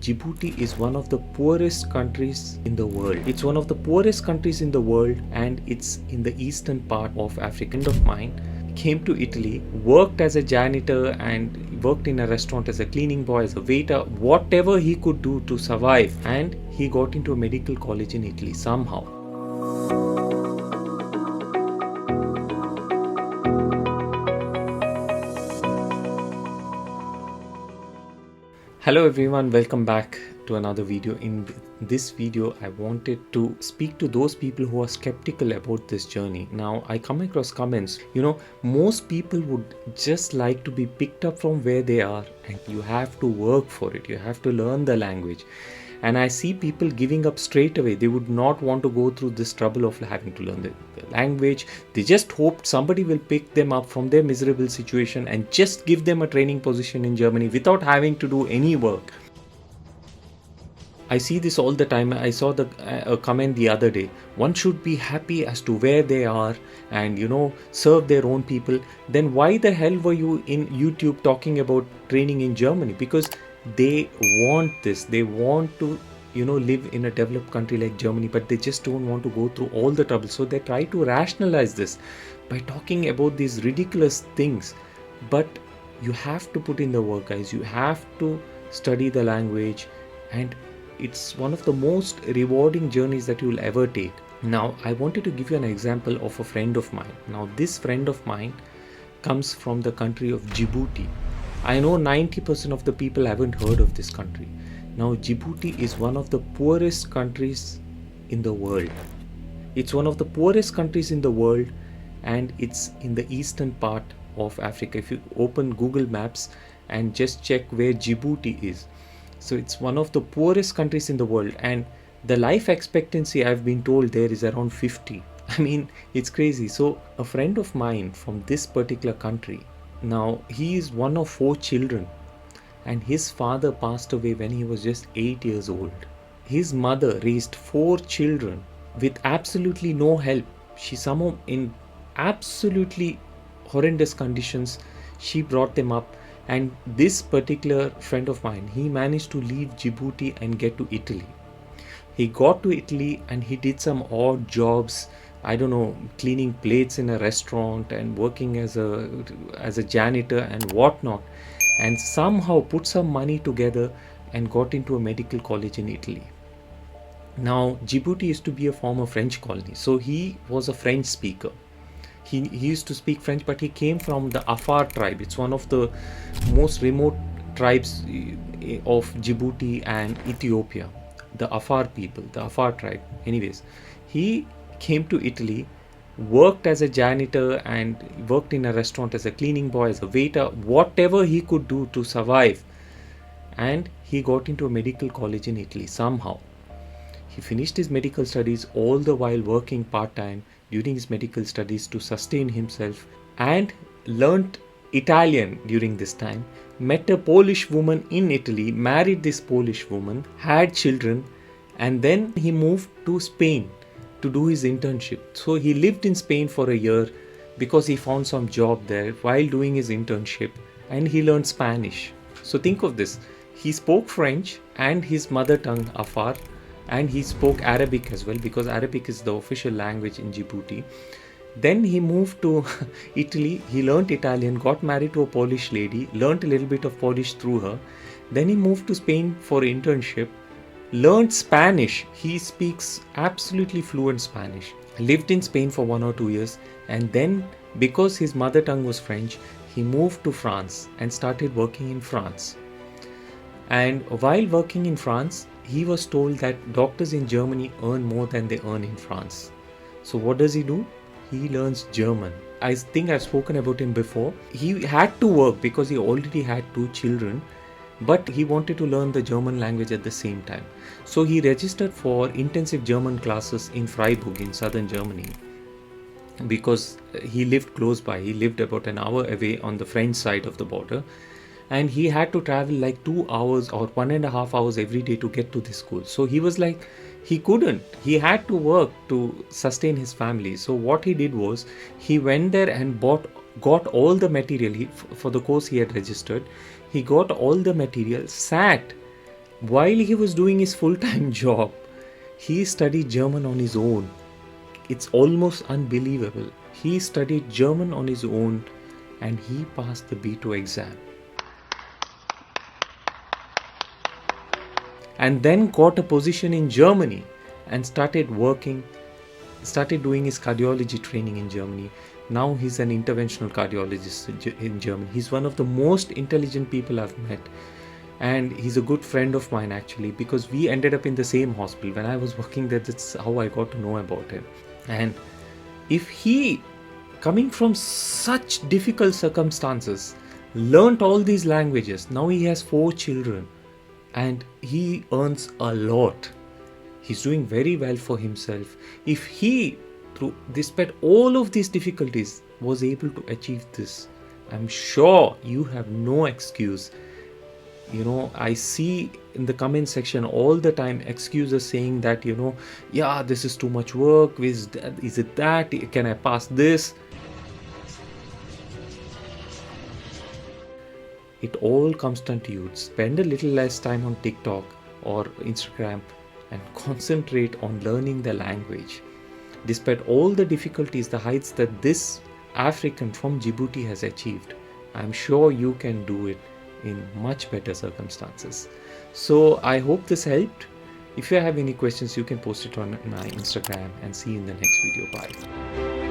Djibouti is one of the poorest countries in the world. It's one of the poorest countries in the world, and it's in the eastern part of Africa. A friend of mine came to Italy, worked as a janitor and worked in a restaurant as a cleaning boy, as a waiter, whatever he could do to survive, and he got into a medical college in Italy somehow. Hello everyone, welcome back to another video. In this video I wanted to speak to those people who are skeptical about this journey. Now I come across comments, most people would just like to be picked up from where they are, and you have to work for it, you have to learn the language. And I see people giving up straight away. They would not want to go through this trouble of having to learn the language. They just hoped somebody will pick them up from their miserable situation and just give them a training position in Germany without having to do any work. I see this all the time. I saw a comment the other day. One should be happy as to where they are and serve their own people. Then why the hell were you in YouTube talking about training in Germany? Because they want this. They want to live in a developed country like Germany, but they just don't want to go through all the trouble. So they try to rationalize this by talking about these ridiculous things. But you have to put in the work, guys. You have to study the language, and it's one of the most rewarding journeys that you will ever take. Now I wanted to give you an example of a friend of mine. Now this friend of mine comes from the country of Djibouti. I know 90% of the people haven't heard of this country. Now Djibouti is one of the poorest countries in the world. It's one of the poorest countries in the world, and it's in the eastern part of Africa. If you open Google Maps and just check where Djibouti is. So it's one of the poorest countries in the world, and the life expectancy, I've been told, there is around 50. I mean, it's crazy. So a friend of mine from this particular country, now he is one of 4 children, and his father passed away when he was just 8 years old. His mother raised 4 children with absolutely no help. She somehow, in absolutely horrendous conditions, she brought them up. And this particular friend of mine, he managed to leave Djibouti and get to Italy. He got to Italy and he did some odd jobs, cleaning plates in a restaurant and working as a janitor and whatnot, and somehow put some money together and got into a medical college in Italy. Now Djibouti used to be a former French colony, so he was a French speaker. He used to speak French, but he came from the Afar tribe. It's one of the most remote tribes of Djibouti and Ethiopia. The Afar people, the Afar tribe. Anyways, he came to Italy, worked as a janitor and worked in a restaurant as a cleaning boy, as a waiter, whatever he could do to survive. And he got into a medical college in Italy somehow. He finished his medical studies, all the while working part-time during his medical studies to sustain himself, and learnt Italian during this time, met a Polish woman in Italy, married this Polish woman, had children, and then he moved to Spain to do his internship. So he lived in Spain for a year because he found some job there while doing his internship, and he learned Spanish. So think of this. He spoke French and his mother tongue Afar, and he spoke Arabic as well, because Arabic is the official language in Djibouti. Then he moved to Italy, he learnt Italian, got married to a Polish lady, learnt a little bit of Polish through her. Then he moved to Spain for internship, learnt Spanish. He speaks absolutely fluent Spanish. Lived in Spain for 1 or 2 years, and then because his mother tongue was French, he moved to France and started working in France. And while working in France, he was told that doctors in Germany earn more than they earn in France. So what does he do? He learns German. I think I've spoken about him before. He had to work because he already had 2 children, but he wanted to learn the German language at the same time. So he registered for intensive German classes in Freiburg in southern Germany, because he lived close by. He lived about an hour away on the French side of the border, and he had to travel like 2 hours or 1.5 hours every day to get to this school. So he was like, he couldn't. He had to work to sustain his family. So what he did was, he went there and got all the material for the course he had registered. He got all the material, sat While he was doing his full-time job, he studied German on his own. It's almost unbelievable. He studied German on his own and he passed the B2 exam. And then got a position in Germany and started doing his cardiology training in Germany. Now he's an interventional cardiologist in Germany. He's one of the most intelligent people I've met. And he's a good friend of mine actually, because we ended up in the same hospital. When I was working there, that's how I got to know about him. And if he, coming from such difficult circumstances, learnt all these languages, now he has 4 children and he earns a lot. He's doing very well for himself. If he, despite all of these difficulties, was able to achieve this, I'm sure you have no excuse. I see in the comment section all the time excuses saying that, yeah, this is too much work. Is it that? Can I pass this? It all comes down to you. Spend a little less time on TikTok or Instagram and concentrate on learning the language. Despite all the difficulties, the heights that this African from Djibouti has achieved, I'm sure you can do it in much better circumstances. So I hope this helped. If you have any questions, you can post it on my Instagram, and see you in the next video. Bye.